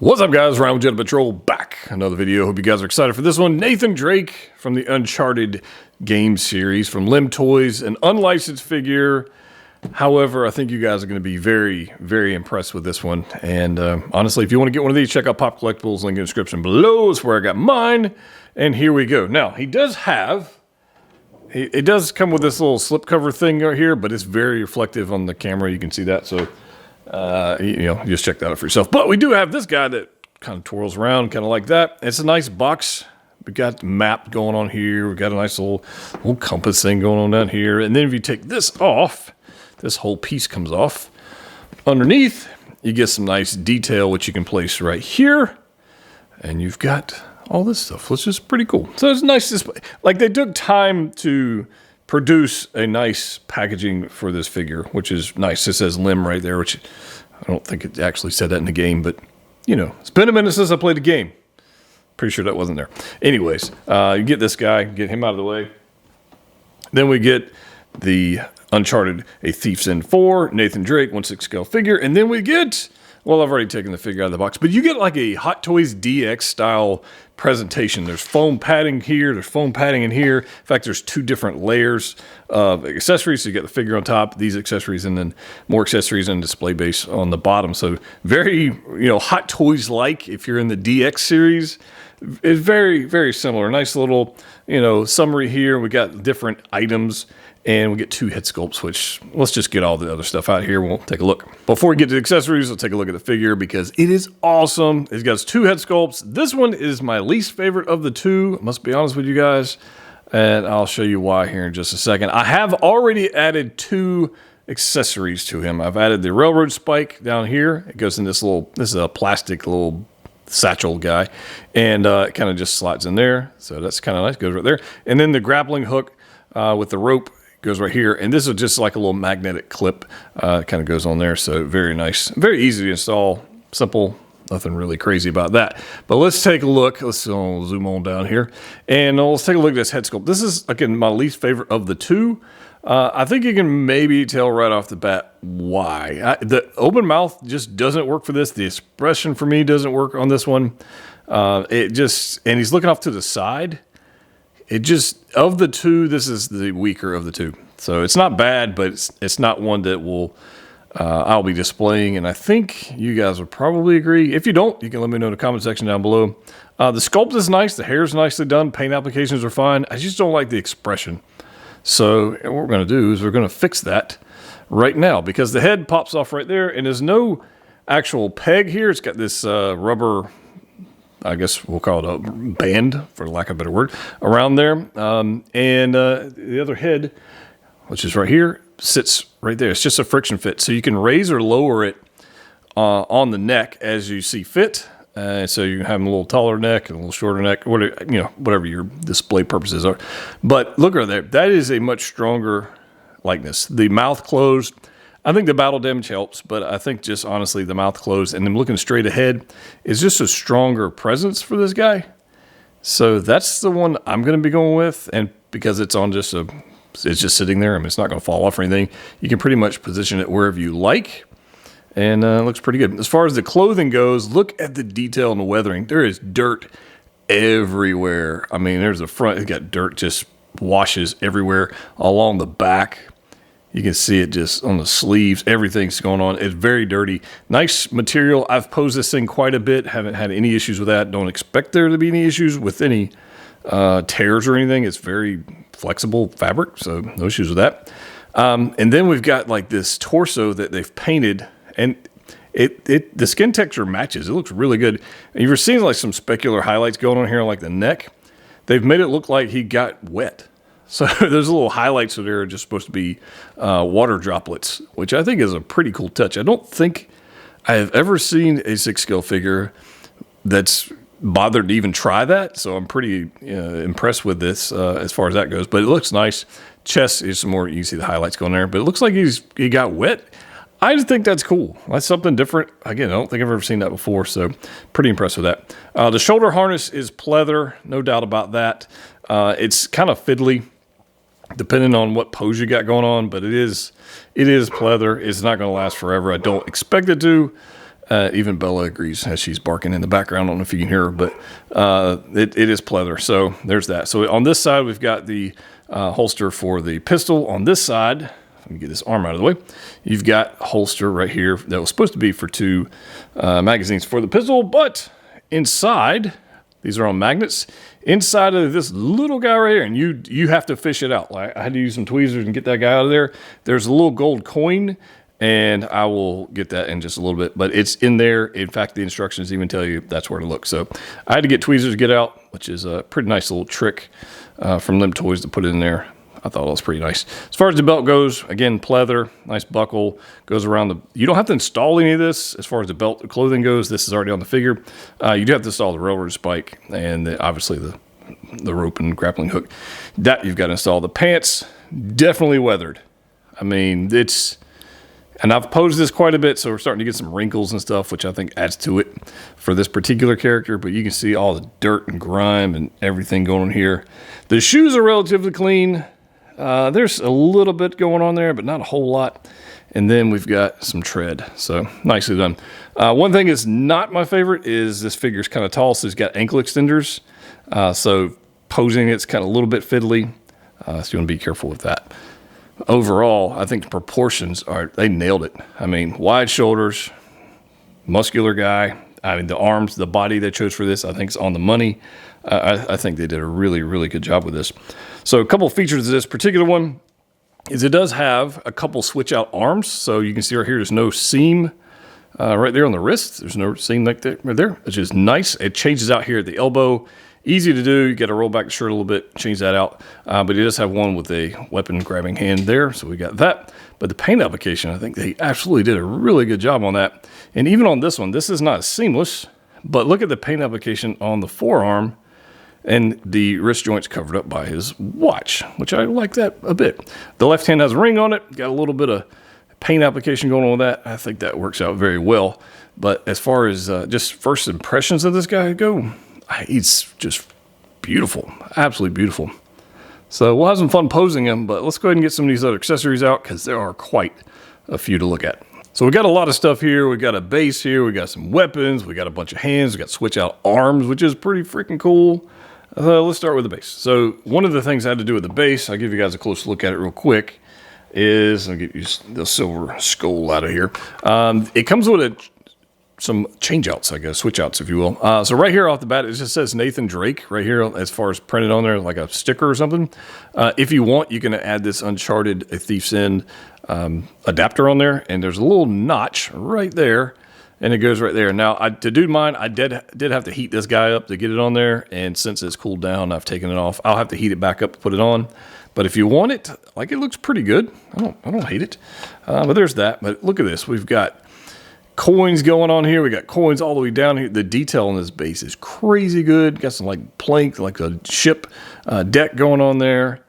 What's up, guys? Ryan with Jet Patrol back. Another video. Hope you guys are excited for this one. Nathan Drake from the Uncharted game series from LIMTOYS, an unlicensed figure. However, I think you guys are going to be very, very impressed with this one. And honestly, if you want to get one of these, check out Pop Collectibles. Link in the description below is where I got mine. And here we go. Now, he does have... It does come with this little slipcover thing right here, but it's very reflective on the camera. You can see that, so... just check that out for yourself. But we do have this guy that kind of twirls around, kind of like that. It's a nice box. We got the map going on here. We got a nice little compass thing going on down here. And then if you take this off, this whole piece comes off. Underneath, you get some nice detail, which you can place right here. And you've got all this stuff, which is pretty cool. So it's a nice display. Like, they took time to produce a nice packaging for this figure, which is nice. It says Lim right there, which I don't think it actually said that in the game, but you know, it's been a minute since I played the game. Pretty sure that wasn't there. Anyways, you get this guy, get him out of the way. Then we get the Uncharted A Thief's End 4, Nathan Drake, 1/6 scale figure, and then we get, well, I've already taken the figure out of the box, but you get like a Hot Toys DX style presentation. There's foam padding here, there's foam padding in here. In fact, there's two different layers of accessories. So you get the figure on top, these accessories, and then more accessories and display base on the bottom. So very, Hot Toys like, if you're in the DX series, it's very, very similar. Nice little, summary here. We got different items. And we get two head sculpts, which let's just get all the other stuff out here. We'll take a look. Before we get to the accessories, let's take a look at the figure because it is awesome. It's got two head sculpts. This one is my least favorite of the two. I must be honest with you guys. And I'll show you why here in just a second. I have already added two accessories to him. I've added the railroad spike down here. It goes in this is a plastic little satchel guy. And it kind of just slides in there. So that's kind of nice. Goes right there. And then the grappling hook with the rope goes right here, and this is just like a little magnetic clip. Kind of goes on there, so very nice, very easy to install, simple, nothing really crazy about that. But let's take a look. Let's zoom on down here, and let's take a look at this head sculpt. This is, again, my least favorite of the two. I think you can maybe tell right off the bat why. The open mouth just doesn't work for this. The expression for me doesn't work on this one. And he's looking off to the side. Of the two, this is the weaker of the two. So it's not bad, but it's not one that I'll be displaying. And I think you guys would probably agree. If you don't, you can let me know in the comment section down below. The sculpt is nice. The hair is nicely done. Paint applications are fine. I just don't like the expression. So what we're going to do is we're going to fix that right now because the head pops off right there. And there's no actual peg here. It's got this rubber, I guess we'll call it a band, for lack of a better word, around there. The other head, which is right here, sits right there. It's just a friction fit. So you can raise or lower it on the neck as you see fit. So you can have a little taller neck and a little shorter neck, whatever your display purposes are. But look right there. That is a much stronger likeness. The mouth closed. I think the battle damage helps, but I think just honestly the mouth closed and then looking straight ahead is just a stronger presence for this guy. So that's the one I'm going to be going with, and because it's on it's just sitting there. I mean, it's not going to fall off or anything. You can pretty much position it wherever you like, and it looks pretty good. As far as the clothing goes, look at the detail and the weathering. There is dirt everywhere. I mean, there's the front. It's got dirt just washes everywhere along the back. You can see it just on the sleeves. Everything's going on. It's very dirty. Nice material. I've posed this thing quite a bit. Haven't had any issues with that. Don't expect there to be any issues with any tears or anything. It's very flexible fabric, so no issues with that. And then we've got like this torso that they've painted, and the skin texture matches. It looks really good. And you've seen like some specular highlights going on here, like the neck. They've made it look like he got wet. So there's little highlights that are just supposed to be water droplets, which I think is a pretty cool touch. I don't think I have ever seen a 6-scale figure that's bothered to even try that. So I'm pretty impressed with this as far as that goes. But it looks nice. Chest is some more, you can see the highlights going there. But it looks like he got wet. I just think that's cool. That's something different. Again, I don't think I've ever seen that before. So pretty impressed with that. The shoulder harness is pleather, no doubt about that. It's kind of fiddly, depending on what pose you got going on, but it is pleather. It's not going to last forever. I don't expect it to. Even Bella agrees as she's barking in the background. I don't know if you can hear her, but it is pleather. So there's that. So on this side, we've got the holster for the pistol. On this side, let me get this arm out of the way. You've got a holster right here that was supposed to be for 2 magazines for the pistol, but inside, these are on magnets. Inside of this little guy right here, and you have to fish it out. Like, I had to use some tweezers and get that guy out of there. There's a little gold coin, and I will get that in just a little bit, but it's in there. In fact, the instructions even tell you that's where to look. So I had to get tweezers to get out, which is a pretty nice little trick from LIMTOYS to put it in there. I thought it was pretty nice. As far as the belt goes, again, pleather, nice buckle, goes around the... You don't have to install any of this as far as the belt, the clothing goes. This is already on the figure. You do have to install the railroad spike and obviously the rope and grappling hook. That you've got to install. The pants, definitely weathered. I mean, it's... And I've posed this quite a bit, so we're starting to get some wrinkles and stuff, which I think adds to it for this particular character. But you can see all the dirt and grime and everything going on here. The shoes are relatively clean. There's a little bit going on there, but not a whole lot. And then we've got some tread. So nicely done. One thing is not my favorite is this figure's kind of tall, so it's got ankle extenders. So posing it's kind of a little bit fiddly. So you want to be careful with that. Overall, I think the proportions they nailed it. I mean, wide shoulders, muscular guy. I mean, the arms, the body they chose for this, I think is on the money. I think they did a really, really good job with this. So a couple of features of this particular one is it does have a couple switch out arms. So you can see right here, there's no seam right there on the wrist. There's no seam like that right there, which is nice. It changes out here at the elbow. Easy to do. You got to roll back the shirt a little bit, change that out. But it does have one with a weapon grabbing hand there. So we got that. But the paint application, I think they absolutely did a really good job on that. And even on this one, this is not seamless, but look at the paint application on the forearm and the wrist joints covered up by his watch, which I like that a bit. The left hand has a ring on it. Got a little bit of paint application going on with that. I think that works out very well. But as far as just first impressions of this guy go, he's just beautiful, absolutely beautiful. So we'll have some fun posing him, but let's go ahead and get some of these other accessories out because there are quite a few to look at. So we got a lot of stuff here. We got a base here. We got some weapons. We got a bunch of hands. We got switch out arms, which is pretty freaking cool. Let's start with the base. So one of the things I had to do with the base, I'll give you guys a close look at it real quick, is I'll get you the silver skull out of here. It comes with some change outs, I guess, switch outs, if you will. So right here off the bat, it just says Nathan Drake right here as far as printed on there, like a sticker or something. If you want, you can add this Uncharted A Thief's End adapter on there, and there's a little notch right there, and it goes right there. Now, to do mine, I did have to heat this guy up to get it on there, and since it's cooled down, I've taken it off. I'll have to heat it back up to put it on. But if you want it, like, it looks pretty good. I don't hate it. But there's that. But look at this. We've got coins going on here. We got coins all the way down here. The detail on this base is crazy good. Got some like plank, like a ship deck going on there.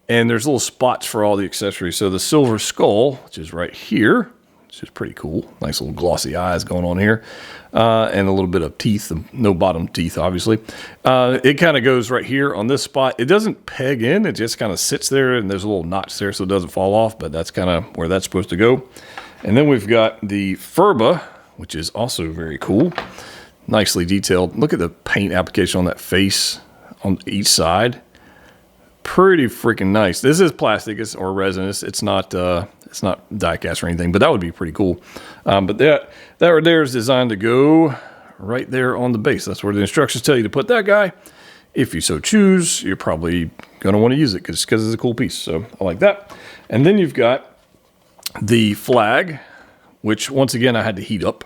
And there's little spots for all the accessories. So the silver skull, which is right here, which is pretty cool. Nice little glossy eyes going on here. And a little bit of teeth, no bottom teeth, obviously. It kind of goes right here on this spot. It doesn't peg in. It just kind of sits there, and there's a little notch there so it doesn't fall off, but that's kind of where that's supposed to go. And then we've got the furba, which is also very cool. Nicely detailed. Look at the paint application on that face on each side. Pretty freaking nice. This is plastic or resin. It's not die cast or anything, but that would be pretty cool. But that right there is designed to go right there on the base. That's where the instructions tell you to put that guy. If you so choose, you're probably going to want to use it because it's a cool piece. So I like that. And then you've got the flag, which once again I had to heat up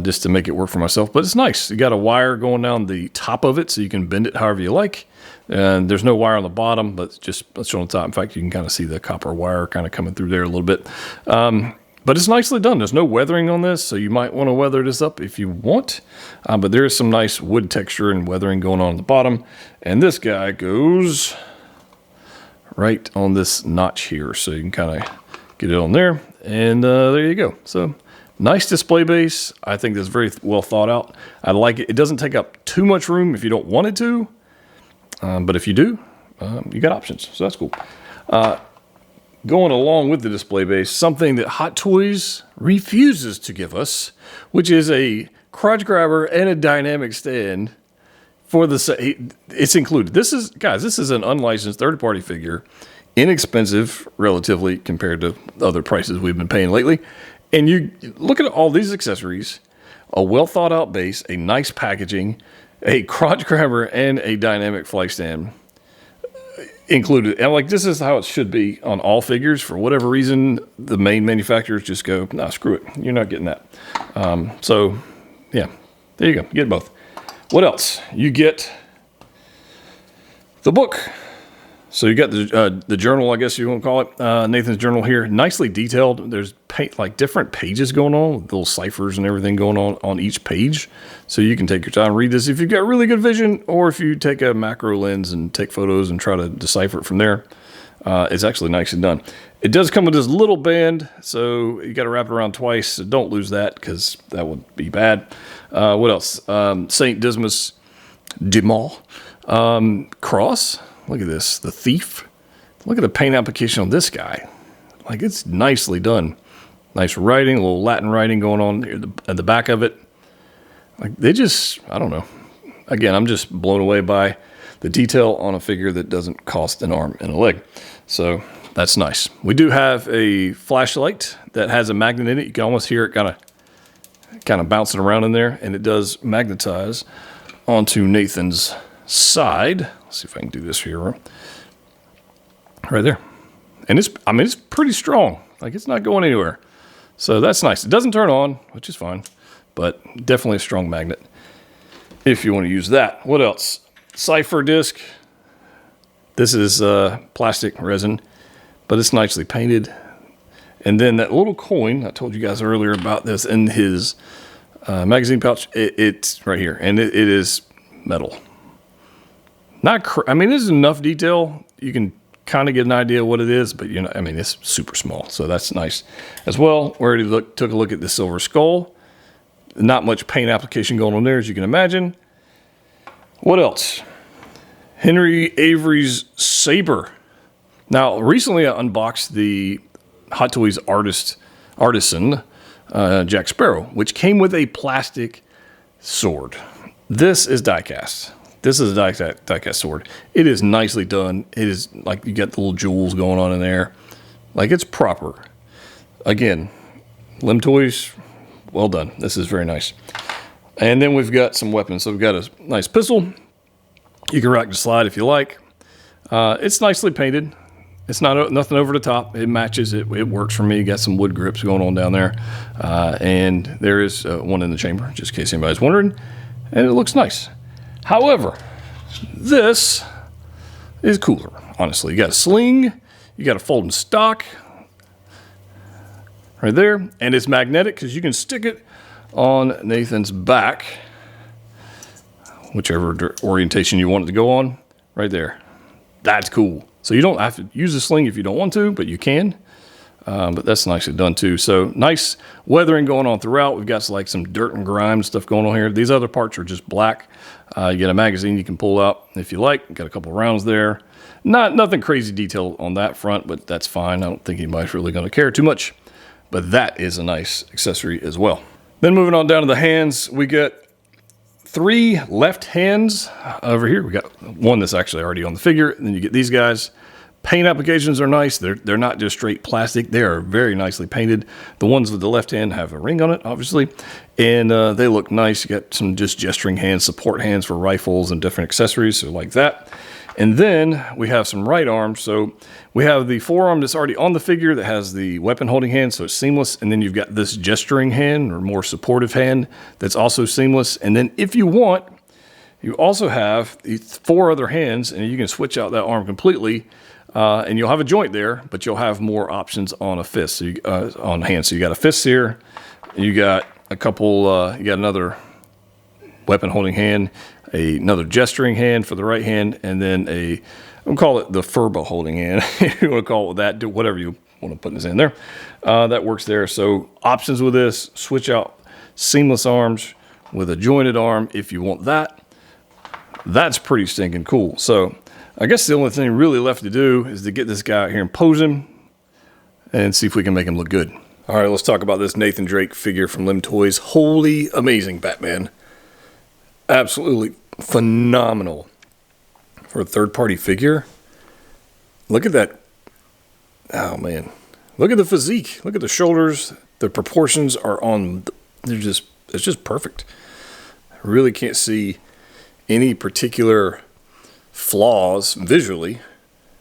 just to make it work for myself. But it's nice. You got a wire going down the top of it so you can bend it however you like. And there's no wire on the bottom, but just let's show on the top. In fact, you can kind of see the copper wire kind of coming through there a little bit. But it's nicely done. There's no weathering on this, so you might want to weather this up if you want. But there is some nice wood texture and weathering going on the bottom. And this guy goes right on this notch here, so you can kind of get it on there. And there you go. So nice display base. I think that's very well thought out. I like it. It doesn't take up too much room if you don't want it to. But if you do, you got options. So that's cool. going along with the display base, something that Hot Toys refuses to give us, which is a crotch grabber and a dynamic stand for the set. It's included. This is an unlicensed third-party figure, inexpensive relatively compared to other prices we've been paying lately. And you look at all these accessories, a well-thought-out base, a nice packaging, a crotch grabber, and a dynamic fly stand included. And like, this is how it should be on all figures. For whatever reason, the main manufacturers just go, nah, screw it. You're not getting that. So, yeah, there you go. You get both. What else? You get the book. So you got the journal, I guess you want to call it, Nathan's journal here. Nicely detailed. There's like different pages going on, with little ciphers and everything going on each page. So you can take your time and read this if you've got really good vision, or if you take a macro lens and take photos and try to decipher it from there. It's actually nicely done. It does come with this little band, so you got to wrap it around twice. So don't lose that, because that would be bad. What else? St. Dismas de Mall cross. Look at this, the thief. Look at the paint application on this guy. Like, it's nicely done. Nice writing, a little Latin writing going on here at the back of it. Like, they just, I don't know. Again, I'm just blown away by the detail on a figure that doesn't cost an arm and a leg. So that's nice. We do have a flashlight that has a magnet in it. You can almost hear it kind of bouncing around in there, and it does magnetize onto Nathan's side. Let's see if I can do this here. Right there. And it's pretty strong. Like, it's not going anywhere. So that's nice. It doesn't turn on, which is fine, but definitely a strong magnet if you want to use that. What else? Cipher disc. This is plastic resin, but it's nicely painted. And then that little coin, I told you guys earlier about this in his magazine pouch. It's right here, and it is metal. There's enough detail. You can kind of get an idea what it is, but it's super small. So that's nice as well. We already took a look at the silver skull. Not much paint application going on there, as you can imagine. What else? Henry Avery's saber. Now, recently I unboxed the Hot Toys Artisan Jack Sparrow, which came with a plastic sword. This is die-cast. This is a die-cast sword. It is nicely done. It is like, you got the little jewels going on in there. Like, it's proper. Again, LIMTOYS, well done. This is very nice. And then we've got some weapons. So we've got a nice pistol. You can rack the slide if you like. It's nicely painted. It's nothing over the top. It matches. It works for me. Got some wood grips going on down there. And there is one in the chamber, just in case anybody's wondering. And it looks nice. However, this is cooler, honestly. You got a sling, you got a folding stock right there, and it's magnetic because you can stick it on Nathan's back, whichever orientation you want it to go on, right there. That's cool. So you don't have to use a sling if you don't want to, but you can. But that's nicely done too. So nice weathering going on throughout. We've got like some dirt and grime stuff going on here. These other parts are just black. You get a magazine you can pull out if you like. Got a couple rounds there. Nothing crazy detail on that front, but that's fine. I don't think anybody's really going to care too much. But that is a nice accessory as well. Then moving on down to the hands, we get 3 left hands over here. We got one that's actually already on the figure. And then you get these guys. Paint applications are nice. They're not just straight plastic. They are very nicely painted. The ones with the left hand have a ring on it, obviously, and they look nice. You got some just gesturing hands, support hands for rifles and different accessories, so like that. And then we have some right arms. So we have the forearm that's already on the figure that has the weapon holding hand, so it's seamless. And then you've got this gesturing hand or more supportive hand that's also seamless. And then if you want, you also have the 4 other hands, and you can switch out that arm completely. And you'll have a joint there, but you'll have more options on a fist, so on hand. So you got a fist here, you got a couple, you got another weapon holding hand, another gesturing hand for the right hand, and then I'll call it the Furba holding hand. You want to call it that, do whatever you want to put in this hand there. That works there. So options with this, switch out seamless arms with a jointed arm if you want that. That's pretty stinking cool. So I guess the only thing really left to do is to get this guy out here and pose him. and see if we can make him look good. All right, let's talk about this Nathan Drake figure from LIMTOYS. Holy amazing Batman. Absolutely phenomenal for a third-party figure. Look at that. Oh, man. Look at the physique. Look at the shoulders. The proportions are on. It's just perfect. I really can't see any particular flaws visually.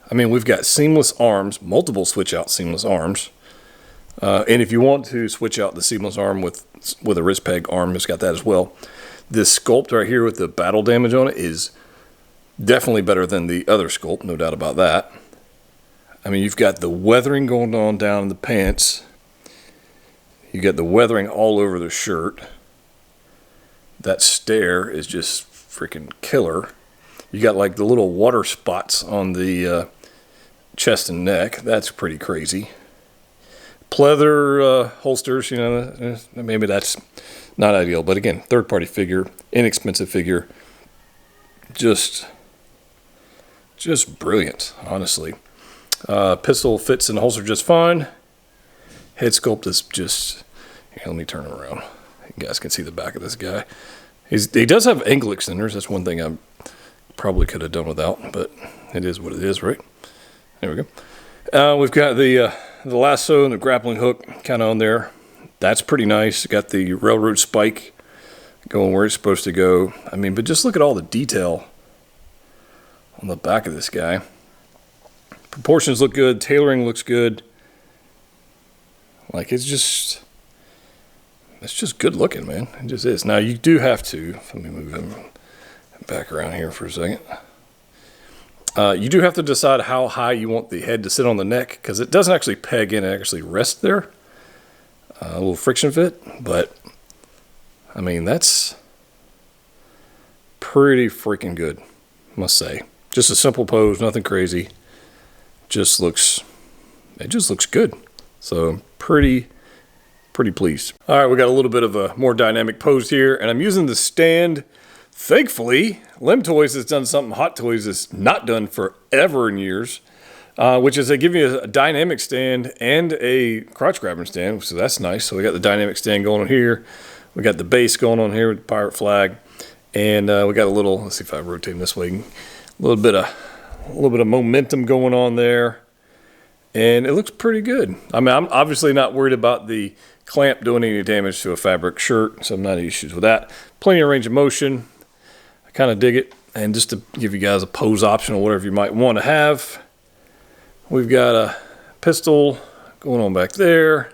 I mean, we've got seamless arms, multiple switch-out seamless arms. And if you want to switch out the seamless arm with a wrist peg arm, it's got that as well. This sculpt right here with the battle damage on it is definitely better than the other sculpt, no doubt about that. I mean, you've got the weathering going on down in the pants. You got the weathering all over the shirt. That stare is just freaking killer. You got like the little water spots on the chest and neck. That's pretty crazy. Pleather holsters, you know, maybe that's not ideal. But again, third-party figure, inexpensive figure. Just brilliant, honestly. Pistol fits in the holster just fine. Head sculpt is just... Here, let me turn him around. You guys can see the back of this guy. He does have ankle extenders. That's one thing I probably could have done without, but it is what it is, right? There we go. We've got the lasso and the grappling hook kind of on there. That's pretty nice. Got the railroad spike going where it's supposed to go. I mean, but just look at all the detail on the back of this guy. Proportions look good. Tailoring looks good. Like, it's just good looking, man. It just is. Now, you do have to, let me move him back around here for a second. You do have to decide how high you want the head to sit on the neck, because it doesn't actually peg in, it actually rests there. A little friction fit, but I mean, that's pretty freaking good, I must say. Just a simple pose, nothing crazy. It just looks good. So pretty pleased. All right, we got a little bit of a more dynamic pose here, and I'm using the stand. Thankfully, LIMTOYS has done something Hot Toys has not done forever and years, which is they give you a dynamic stand and a crotch grabbing stand, so that's nice. So we got the dynamic stand going on here. We got the base going on here with the pirate flag, and we got a little. Let's see if I rotate this way. A little bit of momentum going on there, and it looks pretty good. I mean, I'm obviously not worried about the clamp doing any damage to a fabric shirt, so I'm not any issues with that. Plenty of range of motion. Kind of dig it. And just to give you guys a pose option or whatever you might want to have, we've got a pistol going on back there.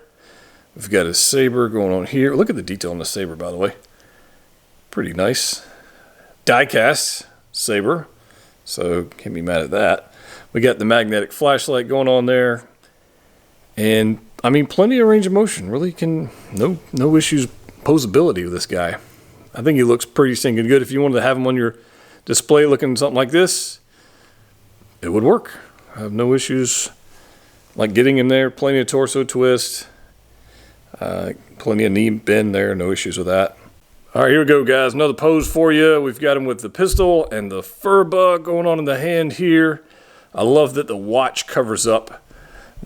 We've got a saber going on here. Look at the detail on the saber, by the way. Pretty nice. Die-cast saber, so can't be mad at that. We got the magnetic flashlight going on there. And, I mean, plenty of range of motion. Really no issues posability with this guy. I think he looks pretty stinking good. If you wanted to have him on your display looking something like this, it would work. I have no issues like getting him there. Plenty of torso twist. Plenty of knee bend there. No issues with that. All right, here we go, guys. Another pose for you. We've got him with the pistol and the fur bug going on in the hand here. I love that the watch covers up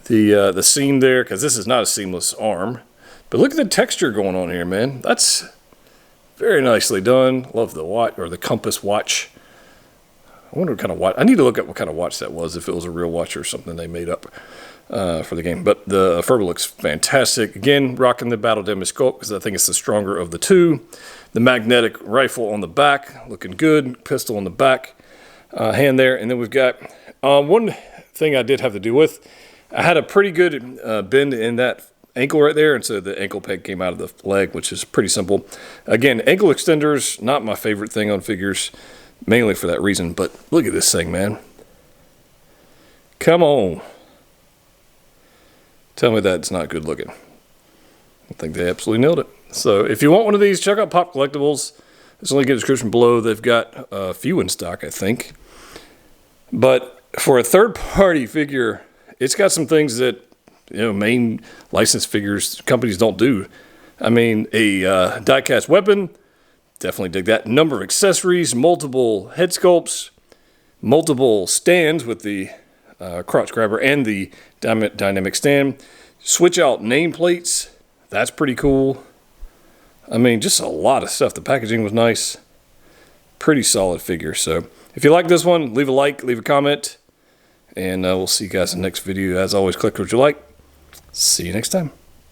the seam there, because this is not a seamless arm. But look at the texture going on here, man. That's very nicely done. Love the watch, or the compass watch. I wonder what kind of watch. I need to look at what kind of watch that was, if it was a real watch or something they made up for the game. But the fur looks fantastic. Again, rocking the battle damage sculpt, because I think it's the stronger of the two. The magnetic rifle on the back, looking good. Pistol on the back hand there. And then we've got one thing I did have to do with. I had a pretty good bend in that ankle right there, and so the ankle peg came out of the leg, which is pretty simple. Again, ankle extenders, not my favorite thing on figures, mainly for that reason, but look at this thing, man. Come on. Tell me that's not good looking. I think they absolutely nailed it. So if you want one of these, check out Pop Collectibles. There's a link in the description below. They've got a few in stock, I think. But for a third-party figure, it's got some things that, you know, main licensed figures companies don't do. I mean, a die-cast weapon, definitely dig that. Number of accessories, multiple head sculpts, multiple stands with the crotch grabber and the dynamic stand. Switch out nameplates. That's pretty cool. I mean, just a lot of stuff. The packaging was nice. Pretty solid figure. So if you like this one, leave a like, leave a comment, and we'll see you guys in the next video. As always, click what you like. See you next time.